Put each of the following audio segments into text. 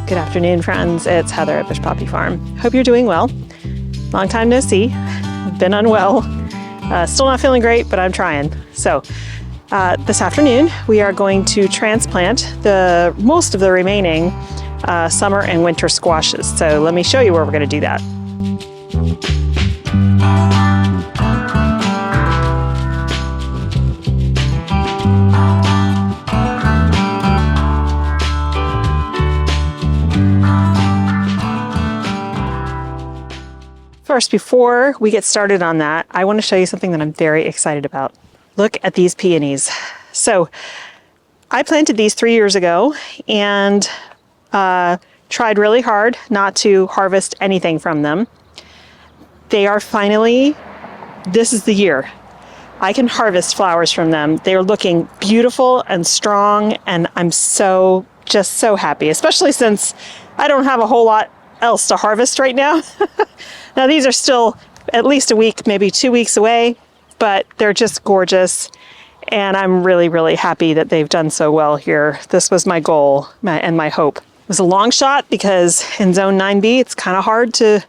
Good afternoon, friends. It's Heather at Bush Poppy Farm. Hope you're doing well. Long time no see. Been unwell. Still not feeling great, but I'm trying. So this afternoon, we are going to transplant most of the remaining summer and winter squashes. So let me show you where we're going to do that. First, before we get started on that, I want to show you something that I'm very excited about. Look at these peonies. So I planted these 3 years ago and tried really hard not to harvest anything from them. They are finally, this is the year. I can harvest flowers from them. They're looking beautiful and strong, and I'm just so happy, especially since I don't have a whole lot else to harvest right now. Now these are still at least a week, maybe 2 weeks away, but they're just gorgeous. And I'm really, really happy that they've done so well here. This was my goal and my hope. It was a long shot because in Zone 9B, it's kind of hard to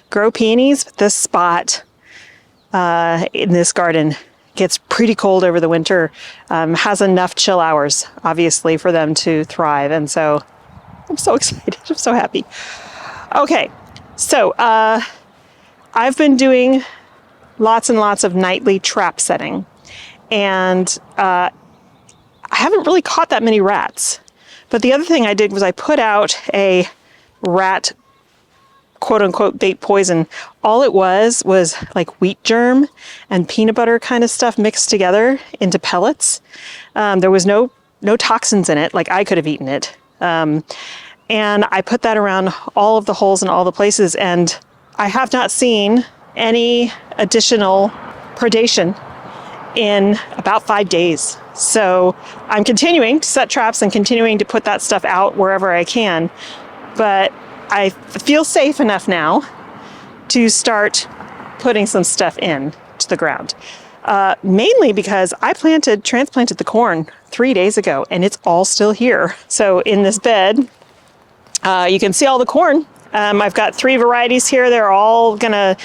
grow peonies. But this spot in this garden gets pretty cold over the winter, has enough chill hours, obviously, for them to thrive. And so I'm so excited. I'm so happy. Okay, so I've been doing lots and lots of nightly trap setting, and I haven't really caught that many rats. But the other thing I did was I put out a rat quote-unquote bait poison. All it was like wheat germ and peanut butter kind of stuff mixed together into pellets. There was no toxins in it, like I could have eaten it. And I put that around all of the holes and all the places, and I have not seen any additional predation in about 5 days. So I'm continuing to set traps and continuing to put that stuff out wherever I can. But I feel safe enough now to start putting some stuff in to the ground. Mainly because I transplanted the corn 3 days ago, and it's all still here. So in this bed, you can see all the corn. I've got 3 varieties here. They're all gonna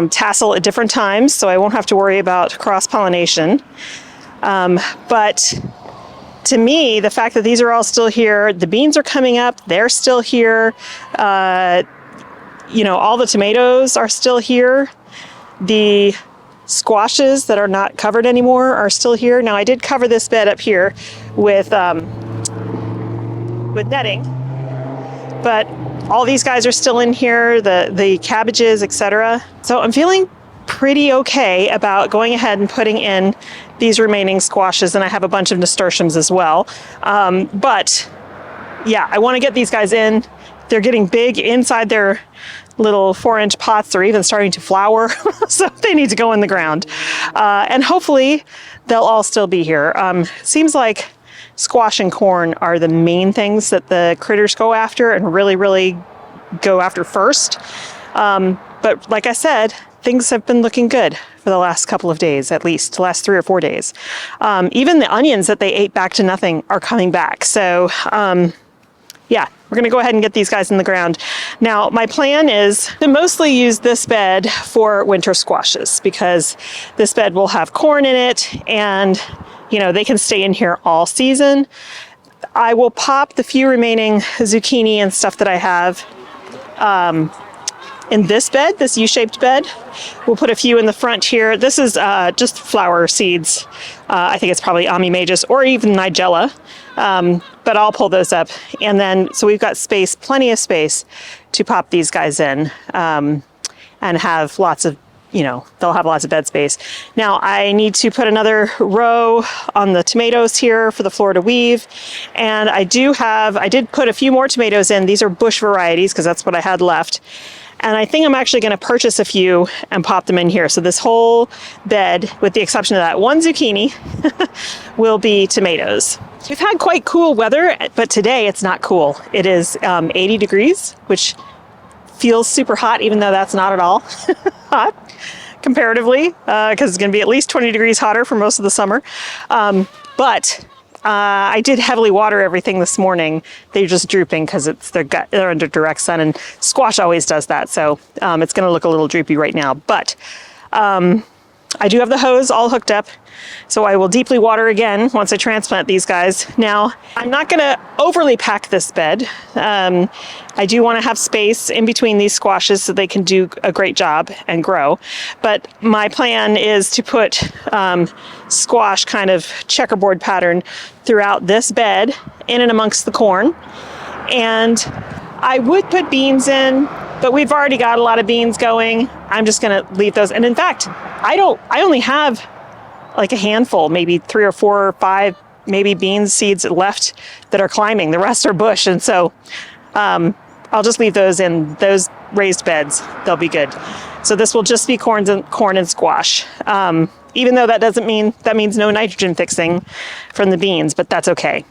tassel at different times, so I won't have to worry about cross-pollination. But to me, the fact that these are all still here, the beans are coming up, they're still here. All the tomatoes are still here. The squashes that are not covered anymore are still here. Now, I did cover this bed up here with netting, but all these guys are still in here, the cabbages, etc. So I'm feeling pretty okay about going ahead and putting in these remaining squashes, and I have a bunch of nasturtiums as well. But yeah, I want to get these guys in. They're getting big inside their little 4-inch pots. They're even starting to flower, so they need to go in the ground. And hopefully they'll all still be here. Seems like squash and corn are the main things that the critters go after and really, really go after first. But like I said, things have been looking good for the last couple of days, at least the last 3 or 4 days. Even the onions that they ate back to nothing are coming back. So yeah, we're gonna go ahead and get these guys in the ground. Now, my plan is to mostly use this bed for winter squashes because this bed will have corn in it, and they can stay in here all season. I will pop the few remaining zucchini and stuff that I have in this bed, this U-shaped bed. We'll put a few in the front here. This is just flower seeds. I think it's probably Ami Magus or even Nigella, but I'll pull those up. And then, so we've got space, plenty of space to pop these guys in and have lots of they'll have lots of bed space. Now I need to put another row on the tomatoes here for the Florida weave. And I did put a few more tomatoes in. These are bush varieties because that's what I had left. And I think I'm actually going to purchase a few and pop them in here. So this whole bed, with the exception of that one zucchini, will be tomatoes. We've had quite cool weather, but today it's not cool. It is 80 degrees, which feels super hot, even though that's not at all hot comparatively, because it's going to be at least 20 degrees hotter for most of the summer. But I did heavily water everything this morning. They're just drooping because they're under direct sun, and squash always does that. So it's going to look a little droopy right now. But I do have the hose all hooked up, so I will deeply water again once I transplant these guys. Now, I'm not going to overly pack this bed. I do want to have space in between these squashes so they can do a great job and grow. But my plan is to put squash kind of checkerboard pattern throughout this bed, in and amongst the corn. And I would put beans in, but we've already got a lot of beans going. I'm just going to leave those. And in fact, I only have like a handful, maybe 3 or 4 or 5, maybe bean seeds left that are climbing. The rest are bush. And so I'll just leave those in those raised beds. They'll be good. So this will just be corn and squash. Even though that means no nitrogen fixing from the beans, but that's okay.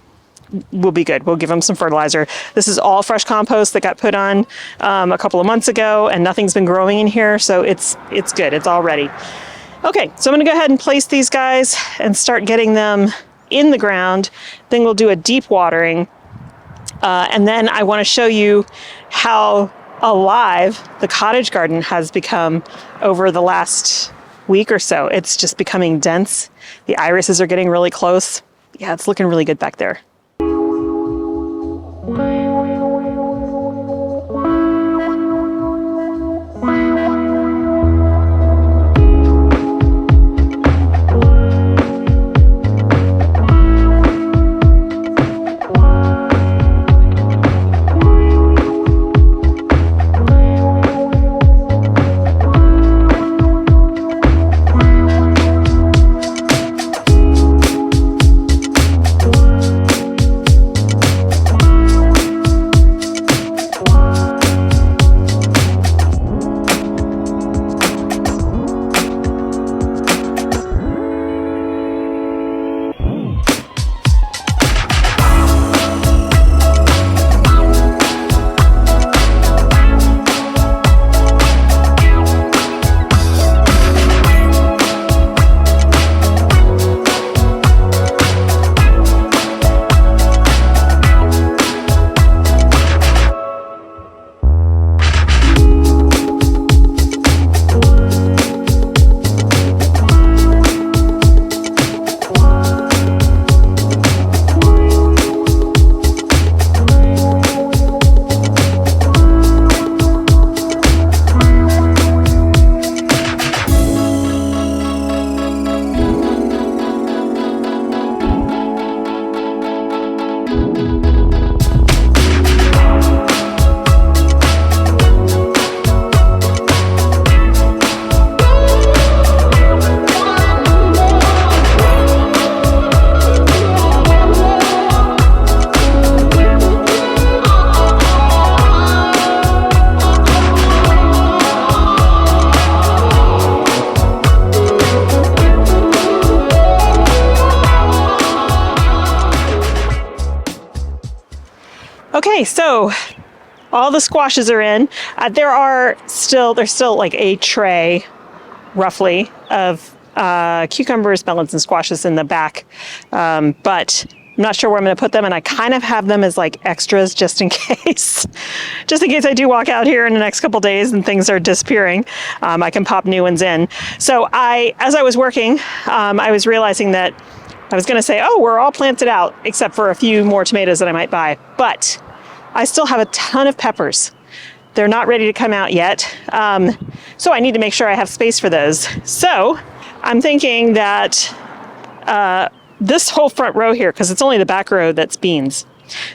We'll be good. We'll give them some fertilizer. This is all fresh compost that got put on a couple of months ago, and nothing's been growing in here, so it's good. It's all ready. Okay, so I'm going to go ahead and place these guys and start getting them in the ground. Then we'll do a deep watering, and then I want to show you how alive the cottage garden has become over the last week or so. It's just becoming dense. The irises are getting really close. Yeah, it's looking really good back there. Okay, so all the squashes are in. There's still like a tray, roughly, of cucumbers, melons, and squashes in the back. But I'm not sure where I'm going to put them, and I kind of have them as like extras just in case. Just in case I do walk out here in the next couple days and things are disappearing, I can pop new ones in. So as I was working, I was realizing that I was going to say, oh, we're all planted out, except for a few more tomatoes that I might buy. But I still have a ton of peppers. They're not ready to come out yet. So I need to make sure I have space for those. So I'm thinking that this whole front row here, because it's only the back row that's beans.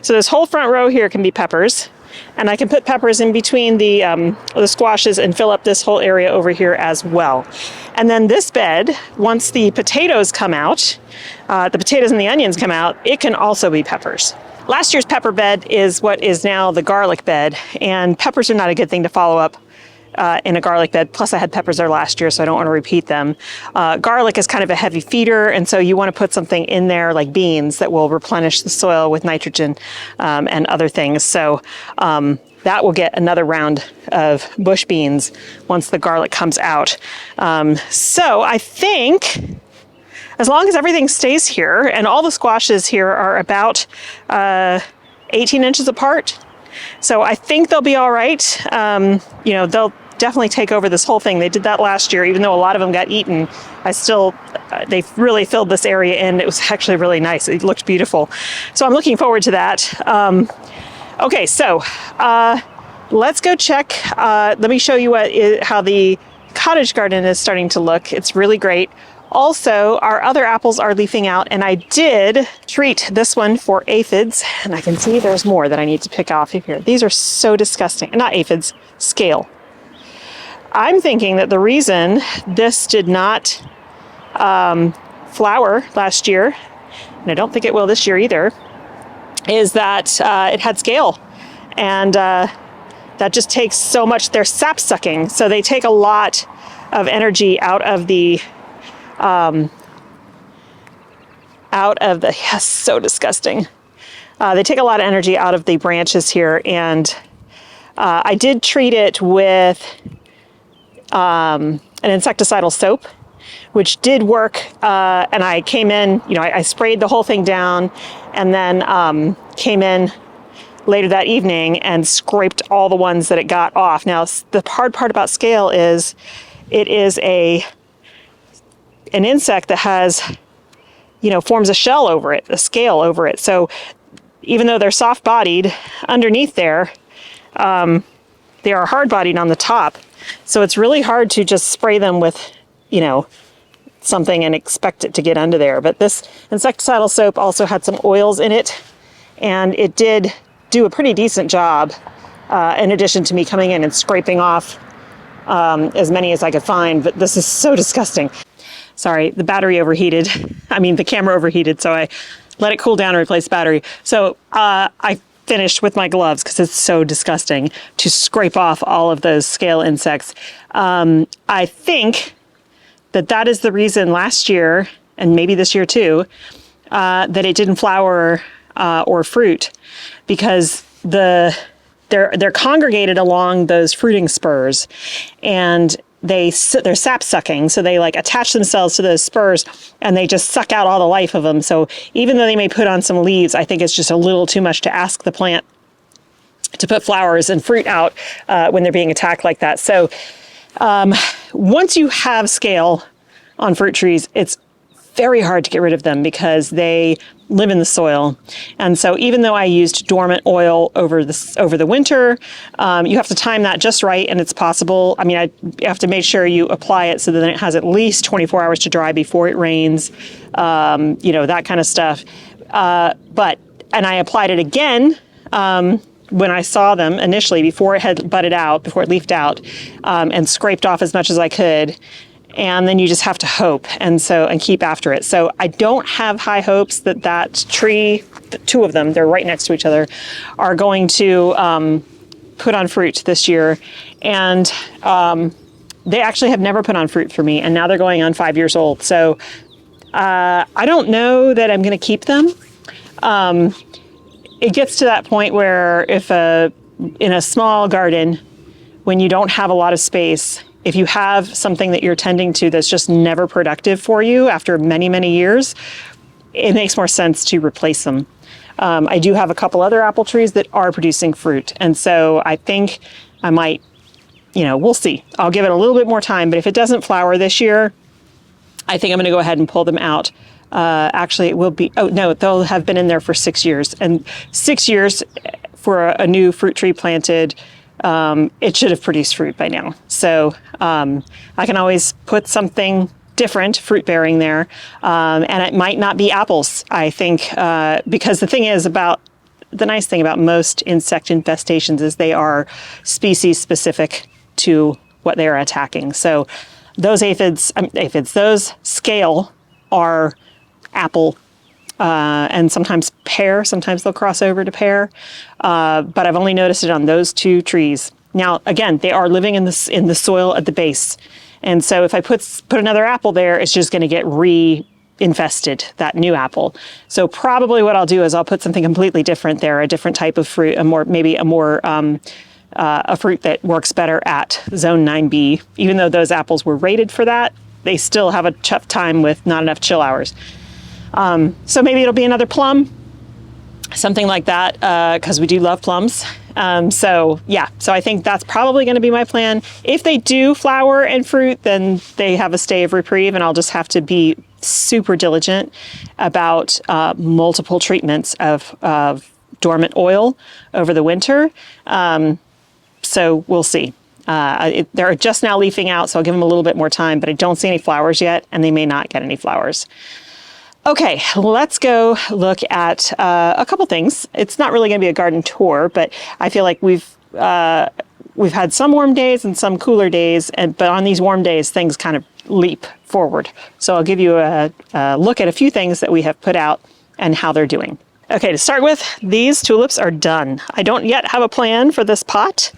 So this whole front row here can be peppers. And I can put peppers in between the squashes and fill up this whole area over here as well. And then this bed, once the potatoes come out, the potatoes and the onions come out, it can also be peppers. Last year's pepper bed is what is now the garlic bed, and peppers are not a good thing to follow up in a garlic bed. Plus I had peppers there last year, so I don't want to repeat them. Garlic is kind of a heavy feeder, and so you want to put something in there like beans that will replenish the soil with nitrogen and other things. So that will get another round of bush beans once the garlic comes out. So I think as long as everything stays here, and all the squashes here are about 18 inches apart. So I think they'll be all right. You know, they'll definitely take over this whole thing. They did that last year, even though a lot of them got eaten. They really filled this area in. It was actually really nice. It looked beautiful. So I'm looking forward to that. Okay, so let's go check. Let me show you how the cottage garden is starting to look. It's really great. Also, our other apples are leafing out, and I did treat this one for aphids, and I can see there's more that I need to pick off here. These are so disgusting. Not aphids, scale. I'm thinking that the reason this did not flower last year, and I don't think it will this year either, is that it had scale, and that just takes so much. They're sap sucking, so they take a lot of energy out of the yes, so disgusting. They take a lot of energy out of the branches here, and I did treat it with an insecticidal soap, which did work. And I came in, you know, I sprayed the whole thing down, and then came in later that evening and scraped all the ones that it got off. Now, the hard part about scale is it is an insect that has, you know, forms a shell over it, a scale over it. So even though they're soft-bodied underneath there, they are hard-bodied on the top. So it's really hard to just spray them with, you know, something and expect it to get under there. But this insecticidal soap also had some oils in it, and it did do a pretty decent job, in addition to me coming in and scraping off as many as I could find. But this is so disgusting. Sorry, the battery overheated. I mean, the camera overheated, so I let it cool down and replace the battery. So I finished with my gloves because it's so disgusting to scrape off all of those scale insects. I think that is the reason last year, and maybe this year too, that it didn't flower or fruit, because they're congregated along those fruiting spurs, and they're sap sucking, so they like attach themselves to those spurs and they just suck out all the life of them. So even though they may put on some leaves, I think it's just a little too much to ask the plant to put flowers and fruit out when they're being attacked like that. So once you have scale on fruit trees, it's very hard to get rid of them because they live in the soil. And so even though I used dormant oil over the winter, you have to time that just right, and it's possible. I mean, you have to make sure you apply it so that it has at least 24 hours to dry before it rains, you know, that kind of stuff. And I applied it again when I saw them initially, before it had budded out, before it leafed out, and scraped off as much as I could. And then you just have to hope and keep after it. So I don't have high hopes that tree, the two of them, they're right next to each other, are going to put on fruit this year. And they actually have never put on fruit for me, and now they're going on 5 years old. So I don't know that I'm going to keep them. It gets to that point where in a small garden, when you don't have a lot of space, if you have something that you're tending to that's just never productive for you after many, many years, it makes more sense to replace them. I do have a couple other apple trees that are producing fruit. And so I think I might, you know, we'll see. I'll give it a little bit more time, but if it doesn't flower this year, I think I'm going to go ahead and pull them out. Actually, it will be, oh no, they'll have been in there for 6 years. And 6 years for a new fruit tree planted, it should have produced fruit by now. So I can always put something different, fruit bearing there, and it might not be apples, I think, because the thing is the nice thing about most insect infestations is they are species specific to what they are attacking. So those those scale are apple, and sometimes pear. Sometimes they'll cross over to pear, but I've only noticed it on those two trees. Now, again, they are living in the soil at the base, and so if I put another apple there, it's just going to get infested, that new apple. So probably what I'll do is I'll put something completely different there, a different type of fruit, a fruit that works better at zone 9B. Even though those apples were rated for that, they still have a tough time with not enough chill hours. So maybe it'll be another plum, something like that, because we do love plums. So I think that's probably going to be my plan. If they do flower and fruit, then they have a stay of reprieve, and I'll just have to be super diligent about multiple treatments of dormant oil over the winter. So we'll see. They're just now leafing out, so I'll give them a little bit more time, but I don't see any flowers yet, and they may not get any flowers. Okay, let's go look at a couple things. It's not really going to be a garden tour, but I feel like we've had some warm days and some cooler days, but on these warm days, things kind of leap forward. So I'll give you a look at a few things that we have put out and how they're doing. Okay, to start with, these tulips are done. I don't yet have a plan for this pot,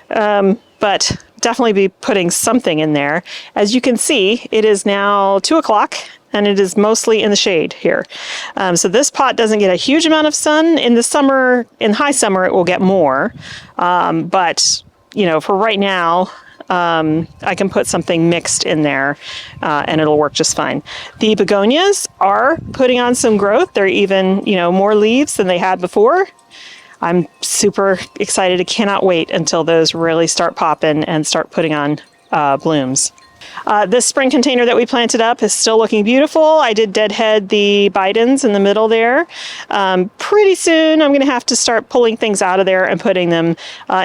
but definitely be putting something in there. As you can see, it is now 2 o'clock. And it is mostly in the shade here. So this pot doesn't get a huge amount of sun. In the summer, in high summer, it will get more. But, you know, for right now, I can put something mixed in there and it'll work just fine. The begonias are putting on some growth. They're even, you know, more leaves than they had before. I'm super excited. I cannot wait until those really start popping and start putting on blooms. This spring container that we planted up is still looking beautiful. I did deadhead the Bidens in the middle there. Pretty soon I'm going to have to start pulling things out of there and putting them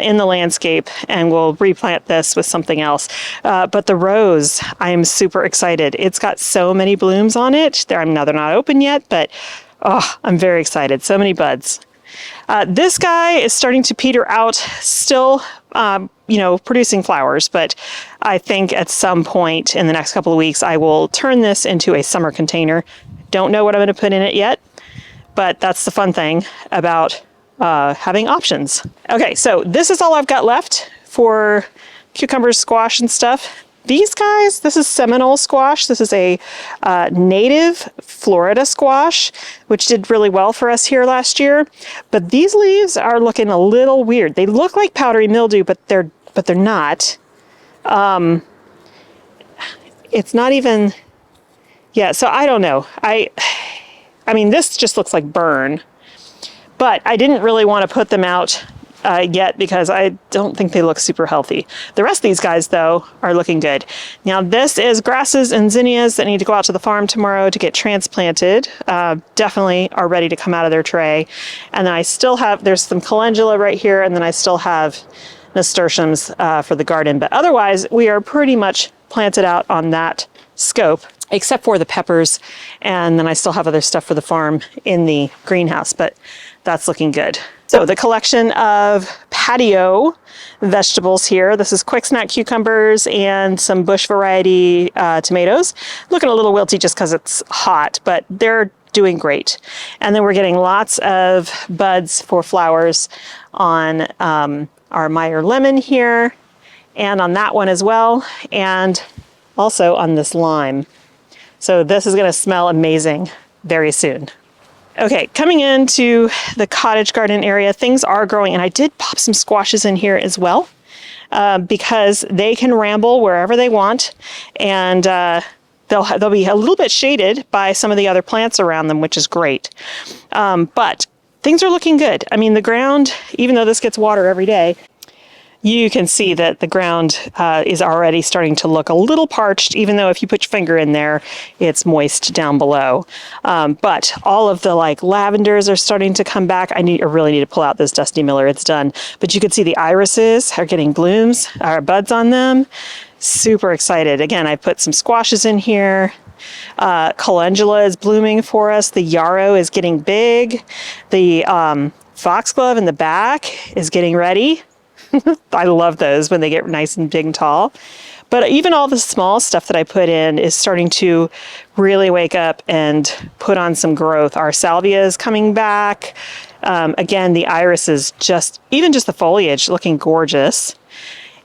in the landscape, and we'll replant this with something else. But the rose, I am super excited. It's got so many blooms on it. They're not open yet, but I'm very excited. So many buds. This guy is starting to peter out, still producing flowers, but I think at some point in the next couple of weeks, I will turn this into a summer container. Don't know what I'm going to put in it yet, but that's the fun thing about having options. Okay, so this is all I've got left for cucumbers, squash, and stuff. These guys, this is Seminole squash. This is a native Florida squash, which did really well for us here last year. But these leaves are looking a little weird. They look like powdery mildew, but they're not. It's not even, so I don't know. I mean, this just looks like burn, but I didn't really want to put them out yet because I don't think they look super healthy. The rest of these guys, though, are looking good. Now, this is grasses and zinnias that need to go out to the farm tomorrow to get transplanted. Definitely are ready to come out of their tray. And then I still have, there's some calendula right here, and then I still have nasturtiums for the garden. But otherwise, we are pretty much planted out on that scope, except for the peppers. And then I still have other stuff for the farm in the greenhouse, but that's looking good. So the collection of patio vegetables here. This is quick snack cucumbers and some bush variety tomatoes. Looking a little wilty just because it's hot, but they're doing great. And then we're getting lots of buds for flowers on our Meyer lemon here, and on that one as well, and also on this lime. So this is going to smell amazing very soon. Okay, coming into the cottage garden area, things are growing, and I did pop some squashes in here as well because they can ramble wherever they want, and they'll be a little bit shaded by some of the other plants around them, which is great. But things are looking good. I mean, the ground, even though this gets water every day, you can see that the ground is already starting to look a little parched, even though if you put your finger in there, it's moist down below. But all of the lavenders are starting to come back. I really need to pull out this Dusty Miller. It's done. But you can see the irises are getting blooms, or buds on them. Super excited. Again, I put some squashes in here. Calendula is blooming for us. The yarrow is getting big. The foxglove in the back is getting ready. I love those when they get nice and big and tall. But even all the small stuff that I put in is starting to really wake up and put on some growth. Our salvia is coming back. Again, the iris is even just the foliage looking gorgeous.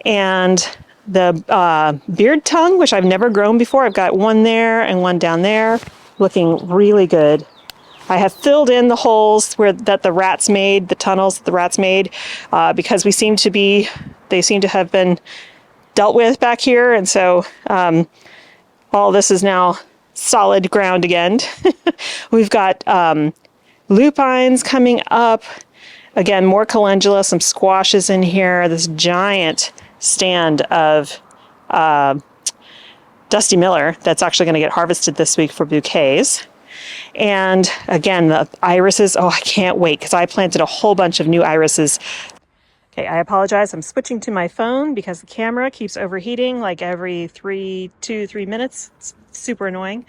And the beard tongue, which I've never grown before, I've got one there and one down there, looking really good. I have filled in the holes that the rats made, the tunnels that the rats made, because they seem to have been dealt with back here. And so All this is now solid ground again. We've got lupines coming up. Again, more calendula, some squashes in here. This giant stand of Dusty Miller that's actually going to get harvested this week for bouquets. And again, the irises, oh, I can't wait because I planted a whole bunch of new irises. Okay, I apologize. I'm switching to my phone because the camera keeps overheating like every 3 minutes. It's super annoying.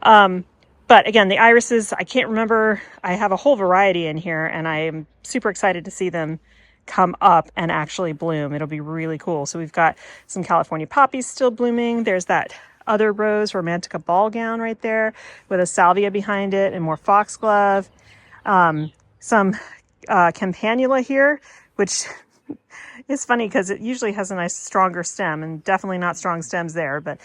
But again, the irises, I can't remember. I have a whole variety in here and I am super excited to see them come up and actually bloom. It'll be really cool. So we've got some California poppies still blooming. There's that other rose Romantica ball gown right there with a salvia behind it and more foxglove. Some campanula here, which is funny because it usually has a nice stronger stem and definitely not strong stems there. But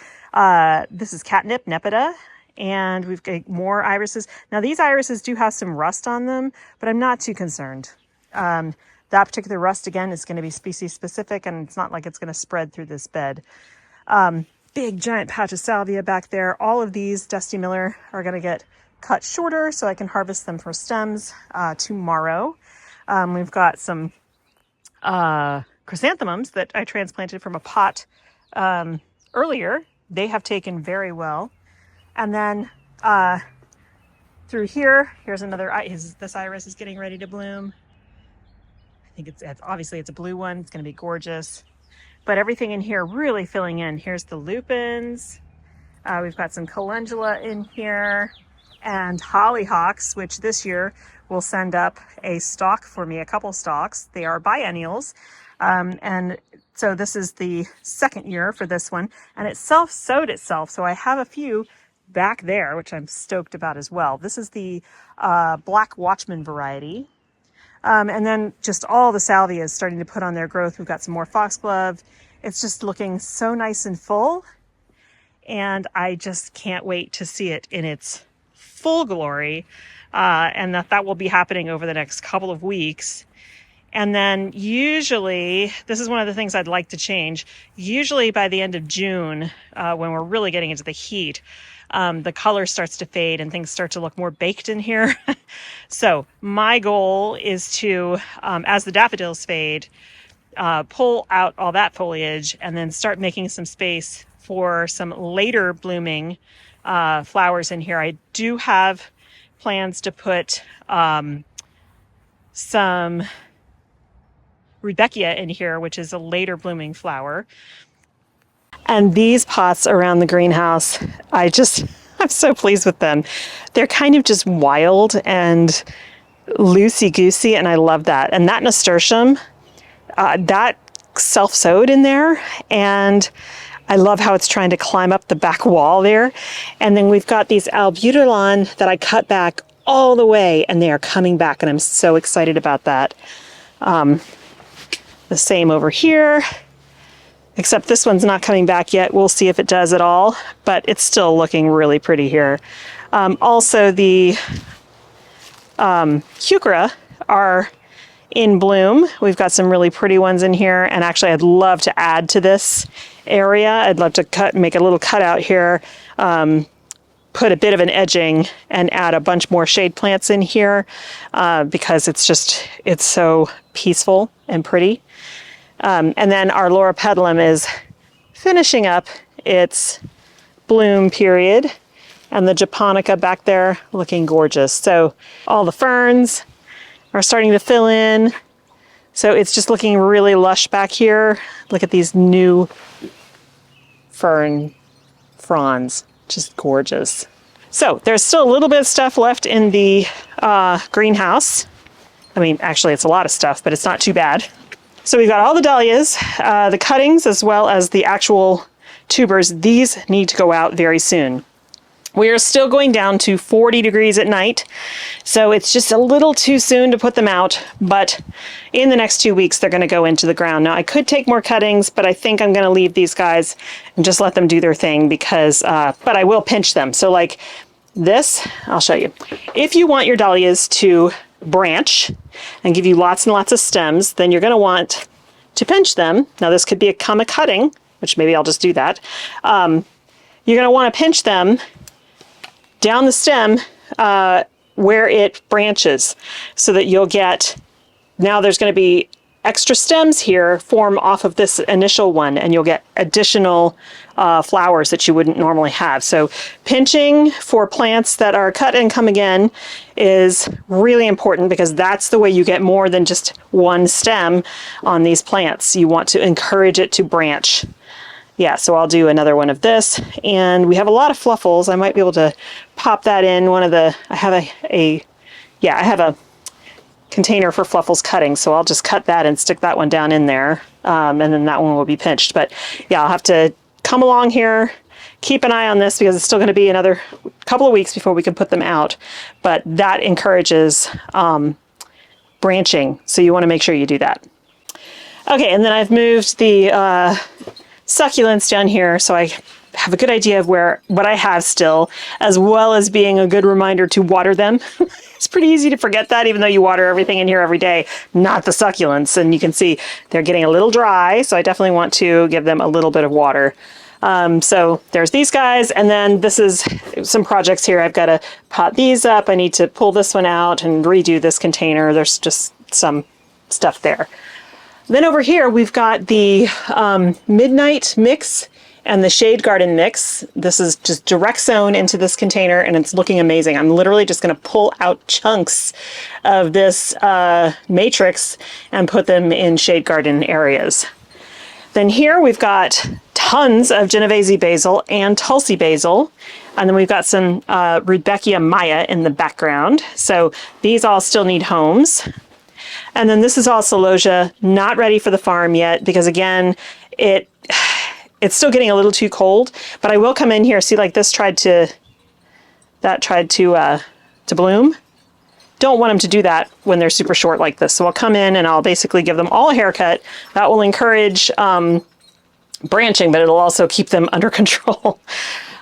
this is catnip nepeta. And we've got more irises. Now these irises do have some rust on them, but I'm not too concerned. That particular rust, again, is going to be species specific and it's not like it's going to spread through this bed. Big giant patch of salvia back there. All of these Dusty Miller are going to get cut shorter so I can harvest them for stems tomorrow. We've got some chrysanthemums that I transplanted from a pot earlier. They have taken very well. And then through here, here's another, this iris is getting ready to bloom. I think it's obviously it's a blue one. It's going to be gorgeous. But everything in here really filling in. Here's the lupins. We've got some calendula in here and hollyhocks, which this year will send up a stalk for me, a couple stalks. They are biennials. And so this is the second year for this one. And it self-sowed itself. So I have a few back there, which I'm stoked about as well. This is the Black Watchman variety. And then just all the salvia is starting to put on their growth. We've got some more foxglove. It's just looking so nice and full. And I just can't wait to see it in its full glory. And that will be happening over the next couple of weeks. And then usually, this is one of the things I'd like to change. Usually by the end of June, when we're really getting into the heat, the color starts to fade and things start to look more baked in here. So my goal is to, as the daffodils fade, pull out all that foliage and then start making some space for some later blooming flowers in here. I do have plans to put some Rudbeckia in here, which is a later blooming flower. And these pots around the greenhouse, I'm so pleased with them. They're kind of just wild and loosey-goosey, and I love that. And that nasturtium, that self-sowed in there, and I love how it's trying to climb up the back wall there. And then we've got these albuteron that I cut back all the way, and they are coming back, and I'm so excited about that. The same over here. Except this one's not coming back yet. We'll see if it does at all, but it's still looking really pretty here. Also, the heuchera are in bloom. We've got some really pretty ones in here, and actually I'd love to add to this area. I'd love to make a little cutout here, put a bit of an edging, and add a bunch more shade plants in here because it's so peaceful and pretty. And then our Loropetalum is finishing up its bloom period, and the Japonica back there looking gorgeous. So all the ferns are starting to fill in. So it's just looking really lush back here. Look at these new fern fronds, just gorgeous. So there's still a little bit of stuff left in the greenhouse. I mean, actually it's a lot of stuff, but it's not too bad. So we've got all the dahlias, the cuttings, as well as the actual tubers. These need to go out very soon. We are still going down to 40 degrees at night, so it's just a little too soon to put them out, but in the next 2 weeks they're going to go into the ground. Now I could take more cuttings, but I think I'm going to leave these guys and just let them do their thing because, but I will pinch them. So like this, I'll show you. If you want your dahlias to branch and give you lots and lots of stems, then you're going to want to pinch them. Now this could become a cutting, which maybe I'll just do that. you're going to want to pinch them down the stem where it branches so that you'll get, now there's going to be extra stems here form off of this initial one, and you'll get additional flowers that you wouldn't normally have. So pinching for plants that are cut and come again is really important, because that's the way you get more than just one stem on these plants. You want to encourage it to branch. Yeah, so I'll do another one of this, and we have a lot of fluffles. I might be able to pop that in one of the, I have a container for fluffles cutting, so I'll just cut that and stick that one down in there, and then that one will be pinched. But yeah, I'll have to come along here, keep an eye on this, because it's still going to be another couple of weeks before we can put them out, but that encourages branching, so you want to make sure you do that. Okay, and then I've moved the succulents down here, so I have a good idea of what I have still, as well as being a good reminder to water them. It's pretty easy to forget that, even though you water everything in here every day, not the succulents. And you can see they're getting a little dry, so I definitely want to give them a little bit of water. So there's these guys, and then this is some projects here. I've got to pot these up. I need to pull this one out and redo this container. There's just some stuff there. Then over here, we've got the Midnight Mix and the Shade Garden Mix. This is just direct sown into this container, and it's looking amazing. I'm literally just going to pull out chunks of this matrix and put them in shade garden areas. Then here we've got tons of Genovese basil and Tulsi basil. And then we've got some Rudbeckia Maya in the background. So these all still need homes. And then this is all Celosia, not ready for the farm yet, because again, it's still getting a little too cold, but I will come in here. See, like this tried to bloom. Don't want them to do that when they're super short like this. So I'll come in and I'll basically give them all a haircut. That will encourage branching, but it'll also keep them under control.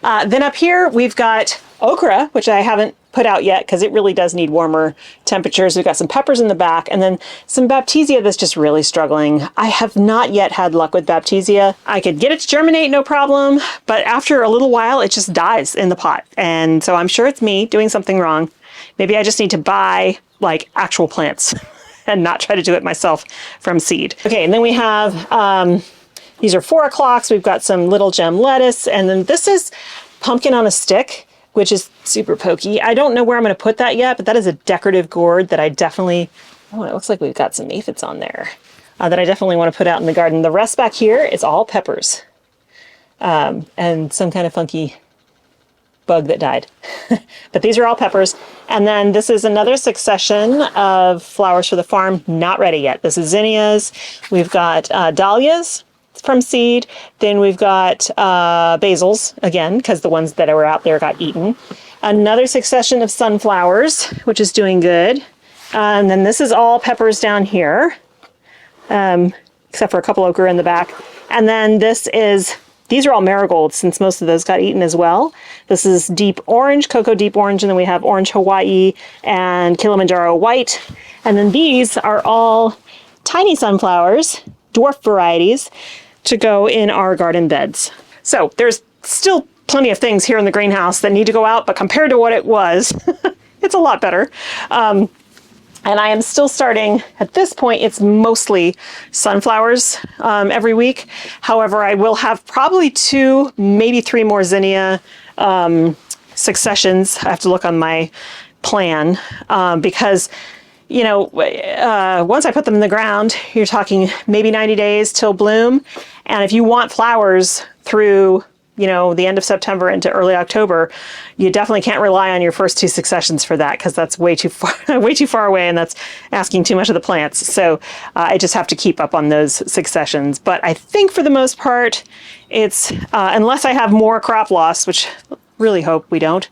Then up here, we've got okra, which I haven't put out yet because it really does need warmer temperatures. We've got some peppers in the back, and then some Baptisia that's just really struggling. I have not yet had luck with Baptisia. I could get it to germinate, no problem, but after a little while, it just dies in the pot. And so I'm sure it's me doing something wrong. Maybe I just need to buy like actual plants and not try to do it myself from seed. Okay, and then we have, these are 4 o'clocks. We've got some little gem lettuce, and then this is pumpkin on a stick, which is super pokey. I don't know where I'm going to put that yet, but that is a decorative gourd that I definitely, oh, it looks like we've got some aphids on there, that I definitely want to put out in the garden. The rest back here is all peppers, and some kind of funky bug that died. But these are all peppers. And then this is another succession of flowers for the farm, not ready yet. This is zinnias. We've got dahlias from seed. Then we've got basils, again, because the ones that were out there got eaten. Another succession of sunflowers, which is doing good. And then this is all peppers down here, except for a couple okra in the back. And then these are all marigolds, since most of those got eaten as well. This is deep orange, cocoa deep orange, and then we have orange Hawaii and Kilimanjaro white. And then these are all tiny sunflowers, dwarf varieties, to go in our garden beds. So there's still plenty of things here in the greenhouse that need to go out, but compared to what it was, it's a lot better. And I am still starting, at this point, it's mostly sunflowers every week. However, I will have probably 2, maybe 3 more zinnia successions. I have to look on my plan because, you know, once I put them in the ground, you're talking maybe 90 days till bloom. And if you want flowers through, you know, the end of September into early October, you definitely can't rely on your first 2 successions for that, because that's way too far away, and that's asking too much of the plants. So I just have to keep up on those successions. But I think for the most part, it's, unless I have more crop loss, which really hope we don't,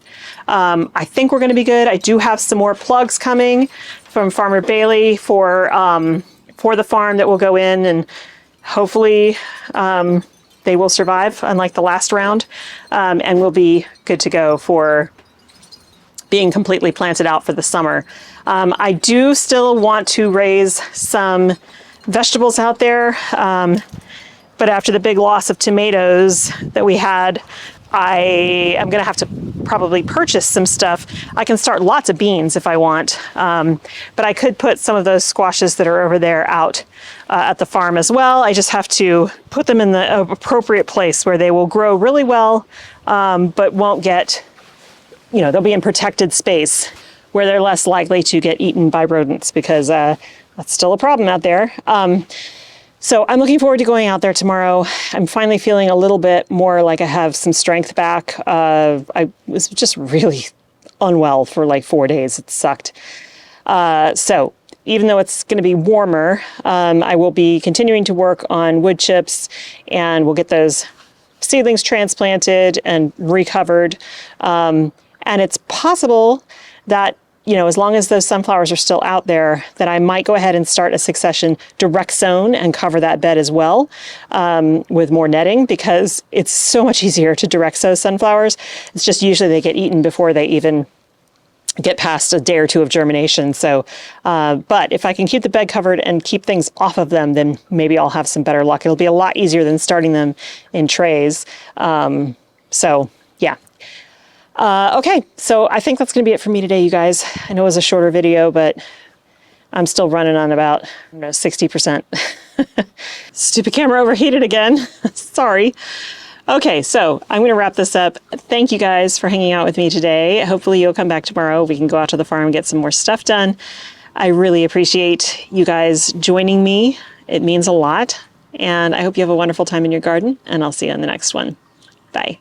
I think we're going to be good. I do have some more plugs coming from Farmer Bailey for the farm that will go in, and hopefully they will survive, unlike the last round, and will be good to go for being completely planted out for the summer. I do still want to raise some vegetables out there, but after the big loss of tomatoes that we had, I am going to have to probably purchase some stuff. I can start lots of beans if I want, but I could put some of those squashes that are over there out at the farm as well. I just have to put them in the appropriate place where they will grow really well, but won't get, you know, they'll be in protected space where they're less likely to get eaten by rodents, because that's still a problem out there. So I'm looking forward to going out there tomorrow. I'm finally feeling a little bit more like I have some strength back. I was just really unwell for like 4 days. It sucked. So even though it's going to be warmer, I will be continuing to work on wood chips, and we'll get those seedlings transplanted and recovered. And it's possible that, you know, as long as those sunflowers are still out there, that I might go ahead and start a succession direct sown and cover that bed as well, with more netting, because it's so much easier to direct sow sunflowers. It's just usually they get eaten before they even get past a day or two of germination. So, but if I can keep the bed covered and keep things off of them, then maybe I'll have some better luck. It'll be a lot easier than starting them in trays. So yeah. Okay, so I think that's going to be it for me today, you guys. I know it was a shorter video, but I'm still running on about 60%. Stupid camera overheated again. Sorry. Okay, so I'm going to wrap this up. Thank you guys for hanging out with me today. Hopefully you'll come back tomorrow. We can go out to the farm and get some more stuff done. I really appreciate you guys joining me. It means a lot. And I hope you have a wonderful time in your garden, and I'll see you on the next one. Bye.